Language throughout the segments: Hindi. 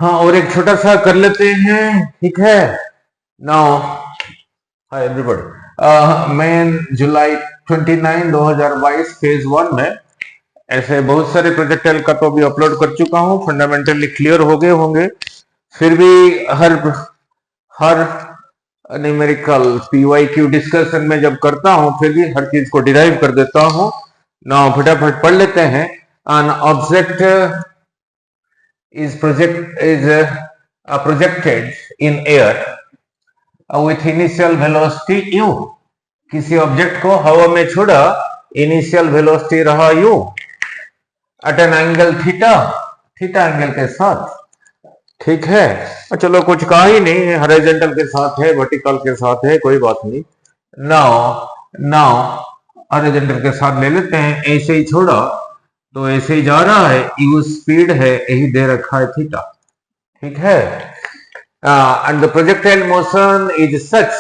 हाँ, और एक छोटा सा कर लेते हैं, ठीक है। नाउ हाय एवरीबॉडी, मैं जुलाई 29 2022 फेज 1 में ऐसे बहुत सारे प्रोजेक्टाइल का तो अभी अपलोड कर चुका हूँ, फंडामेंटली क्लियर हो गए होंगे। फिर भी हर हर न्यूमेरिकल पीवाईक्यू डिस्कशन में जब करता हूँ फिर भी हर चीज को डिराइव कर देता हूँ। ना फटाफट पढ़ लेते हैं। An object is projected in air with initial velocity u। किसी ऑब्जेक्ट को हवा में छोड़ा, इनिशियल वेलोसिटी रहा u at an angle theta, theta angle के साथ, ठीक है। चलो कुछ कहा ही नहीं, हॉरिजॉन्टल के साथ है, वर्टिकल के साथ है, कोई बात नहीं। नाउ नाउ हॉरिजॉन्टल के साथ ले लेते हैं, ऐसे ही छोड़ा तो ऐसे ही जा रहा है, यू स्पीड है, यही दे रखा है थीटा, ठीक है। And the projectile motion is such,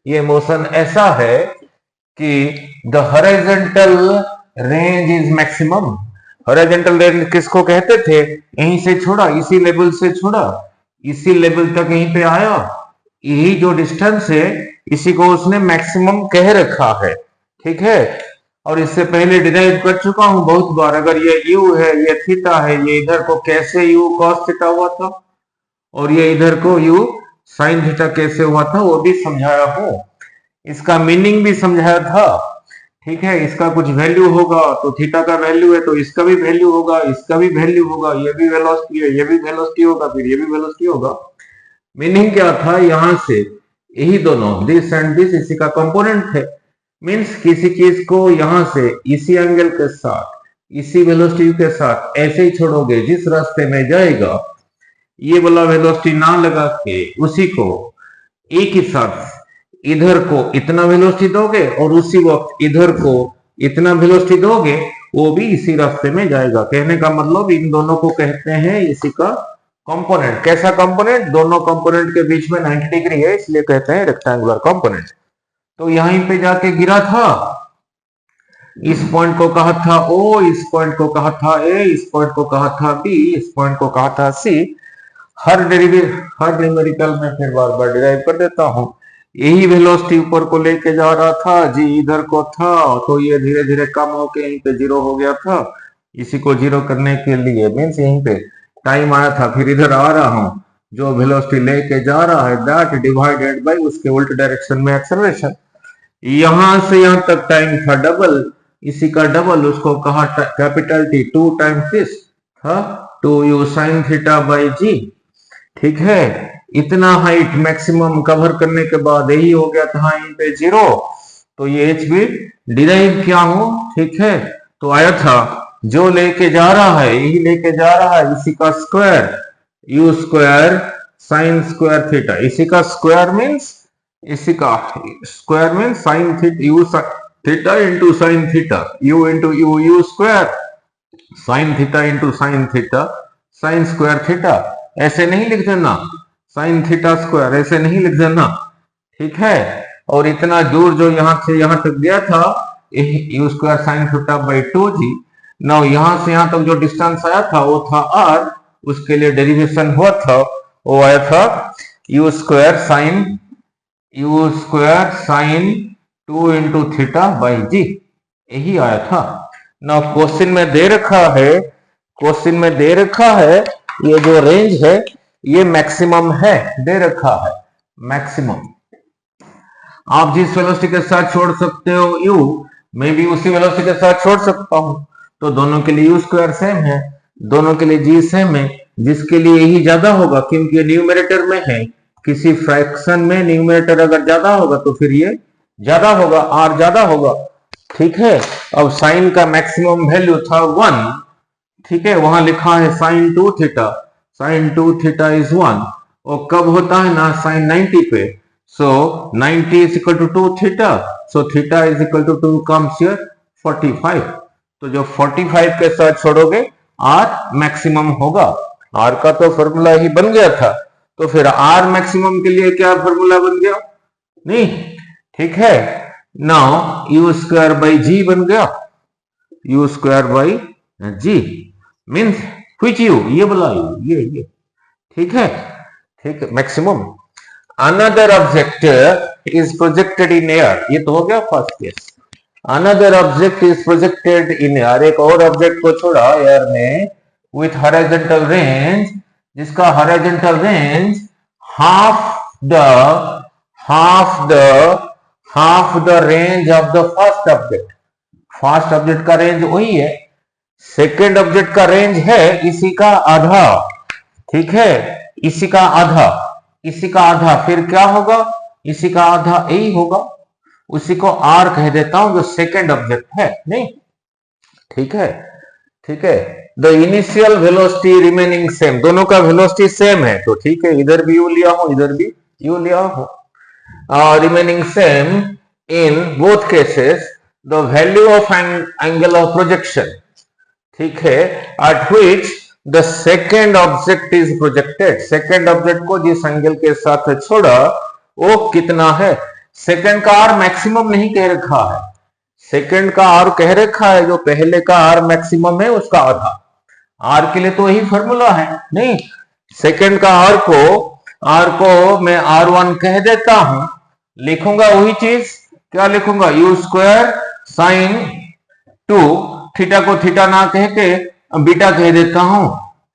ये मोशन ऐसा है कि the horizontal range is maximum. Horizontal range किसको कहते थे? यहीं से छोड़ा, इसी लेवल से छोड़ा, इसी लेवल तक यहीं पे आया, यही जो डिस्टेंस है इसी को उसने मैक्सिमम कह रखा है, ठीक है। और इससे पहले डिराइव कर चुका हूं बहुत बार। अगर ये u है, ये थीटा है, ये इधर को कैसे u cos थीटा हुआ था, और ये इधर को u sin थीटा कैसे हुआ था वो भी समझाया हूं, इसका मीनिंग भी समझाया था, ठीक है। इसका कुछ वैल्यू होगा तो थीटा का वैल्यू है तो इसका भी वैल्यू होगा, इसका भी वैल्यू होगा, ये भी वेलोसिटी है, ये भी वेलोसिटी होगा, फिर ये भी वेलोसिटी होगा। मीनिंग क्या था? यहां से यही दोनों दिस एंड दिस इसी का कंपोनेंट है। मीन्स किसी चीज को यहां से इसी एंगल के साथ, इसी वेलोसिटी के साथ ऐसे ही छोड़ोगे, जिस रास्ते में जाएगा ये वाला वेलोसिटी ना लगा के उसी को एक ही साथ इधर को इतना वेलोसिटी दोगे और उसी वक्त इधर को इतना वेलोसिटी दोगे, वो भी इसी रास्ते में जाएगा। कहने का मतलब इन दोनों को कहते हैं इसी का कंपोनेंट। कैसा कंपोनेंट? दोनों कंपोनेंट के बीच में 90 डिग्री है, इसलिए कहते हैं रेक्टेंगुलर कंपोनेंट। तो यहीं पे जाके गिरा था, इस पॉइंट को कहा था O, इस पॉइंट को कहा था A, इस पॉइंट को कहा था B, इस पॉइंट को कहा था C। हर न्यूमेरिकल में फिर बार बार डिराइव कर देता हूं। यही वेलोसिटी ऊपर को लेके जा रहा था, जी इधर को था, तो ये धीरे धीरे कम होके यहीं पे जीरो हो गया था। इसी को जीरो करने के लिए मीन्स यहीं पे टाइम आया था, फिर इधर आ रहा हूं, जो वेलोसिटी लेके जा रहा है दैट डिवाइडेड बाय उसके उल्टे डायरेक्शन में एक्सेलरेशन। यहां से यहां तक टाइम था डबल, इसी का डबल, उसको कहा कैपिटल T, 2 टाइम्स दिस था 2u sin थीटा बाई जी, ठीक है। इतना हाइट मैक्सिमम कवर करने के बाद यही हो गया था यहीं पे जीरो, तो ये h भी डिराइव किया हूं, ठीक है। तो आया था जो लेके जा रहा है यही लेके जा रहा है, इसी का square u square sine square theta, इसी का स्क्वायर मीन्स इसी का स्क्वायर में sine theta, you theta into sine theta, you into you, you square sine theta into sine theta, sine square theta. ऐसे नहीं लिख देना साइन थीटा स्क्वायर, ऐसे नहीं लिख देना, ठीक है। और इतना दूर जो यहां से यहां तक गया था u square sine theta by 2g। Now यहां से यहां तक जो डिस्टेंस आया था वो था r, उसके लिए डेरिवेशन हुआ था, वो आया था u square sine two into theta by g, यही आया था ना। क्वेश्चन में दे रखा है, क्वेश्चन में दे रखा है ये जो रेंज है ये मैक्सिमम है, दे रखा है मैक्सिमम। आप जिस वेलोसिटी के साथ छोड़ सकते हो u, मैं भी उसी वेलोसिटी के साथ छोड़ सकता हूं, तो दोनों के लिए u स्क्वायर सेम है, दोनों के लिए g सेम है, जिसके लिए यही ज्यादा होगा क्योंकि न्यूमरेटर में है। किसी फ्रैक्शन में न्यूमरेटर अगर ज्यादा होगा तो फिर ये ज्यादा होगा, r ज्यादा होगा, ठीक है। अब साइन का मैक्सिमम वैल्यू था 1, ठीक है, वहां लिखा है साइन 2 थीटा, साइन 2 थीटा इज 1, और कब होता है ना साइन 90 पे, so 90 is equal to 2 theta, so theta is equal to 2 comes here 45। तो जो 45 के साथ छोड़ोगे r मैक्सिमम होगा, r का तो फॉर्मूला ही बन गया था, तो फिर r मैक्सिमम के लिए क्या फॉर्मूला बन गया? नहीं, ठीक है। Now u square by g बन गया, u square by g means which u, ये बोला u, ये ठीक है, ठीक है, maximum. Another object is projected in air, ये तो हो गया first case. Another object is projected in air, एक और ऑब्जेक्ट को छोड़ा एयर में विथ हॉरिजॉन्टल रेंज, जिसका horizontal range half the range of the first object. First object का रेंज वही है, सेकेंड ऑब्जेक्ट का रेंज है इसी का आधा, ठीक है, इसी का आधा, इसी का आधा, फिर क्या होगा, इसी का आधा यही होगा, उसी को आर कह देता हूं जो सेकेंड ऑब्जेक्ट है, नहीं, ठीक है, ठीक है। The initial velocity remaining same, दोनों का वेलोसिटी सेम है, तो ठीक है, इधर भी यू लिया हो, इधर भी यू लिया हो, remaining same in both cases, the value of angle of projection, ठीक है, at which the second object is projected, second object को जिस एंगल के साथ छोड़ा वो कितना है, सेकेंड का आर मैक्सिमम नहीं कह रखा है, सेकेंड का आर कह रखा है जो पहले का आर मैक्सिमम है उसका आधा, आर के लिए तो यही फॉर्मूला है, नहीं, सेकेंड का आर को मैं R1 कह देता हूं, लिखूंगा वही चीज, क्या लिखूंगा, यू स्क्वायर साइन 2, थीटा को थीटा ना कह के बीटा कह देता हूं,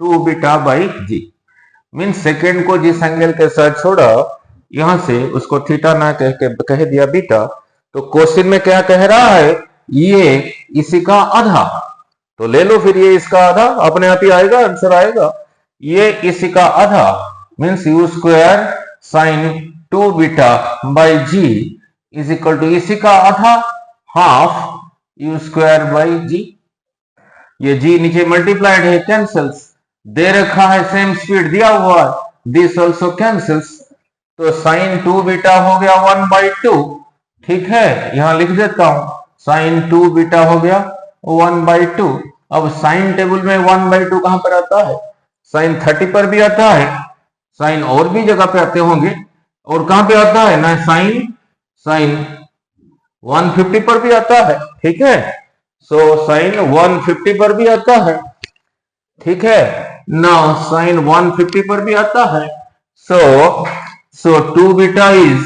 2 beta by g, mean second को जिस एंगल के साथ छोड़ा यहां से उसको थीटा ना कह दिया बीटा, तो क्वेश्चन में क्या कह रहा है, ये इसी का आधा, तो ले लो फिर ये इसका आधा, अपने आप ही आएगा, आंसर आएगा, ये इसी का आधा means u square sine 2 beta by g is equal to इसी का आधा half u square by g, ये जी नीचे मल्टीप्लाइड है, कैंसल्स, दे रखा है सेम स्पीड दिया हुआ है, दिस ऑल्सो कैंसल्स, तो साइन 2 बीटा हो गया 1/2, ठीक है, यहां लिख देता हूं, साइन 2 बीटा हो गया 1/2, अब साइन टेबल में 1/2 कहां पर आता है, साइन 30 पर भी आता है, साइन और भी जगह पे आते होंगे, और कहां पे आता है ना, साइन 150 पर भी आता है, ठीक है, सो साइन 150 पर भी आता है, ठीक है ना, साइन 150 पर भी आता है, सो 2 बीटा इज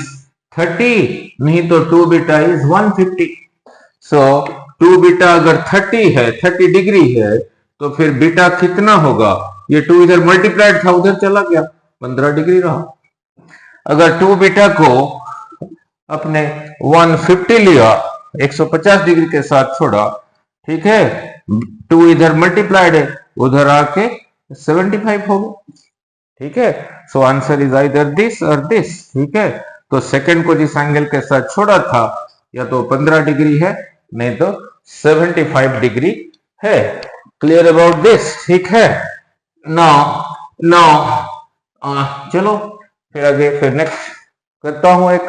30, नहीं तो 2 बीटा इज 150, सो 2 बीटा अगर 30 है, 30 डिग्री है, तो फिर बीटा कितना होगा, ये 2 इधर मल्टीप्लाइड था उधर चला गया, 15 डिग्री रहा, अगर 2 बीटा को अपने 150 लिया, 150 डिग्री के साथ छोड़ा, ठीक है, 2 इधर मल्टीप्लाइड है, उधर आके 75 हो गया, ठीक है, so answer is either this और दिस, ठीक है, तो सेकंड को जिस एंगल के साथ छोड़ा था या तो 15 डिग्री है, नहीं तो 75 डिग्री है, क्लियर अबाउट दिस, ठीक है, नाउ चलो फिर आगे, फिर नेक्स्ट करता हूं एक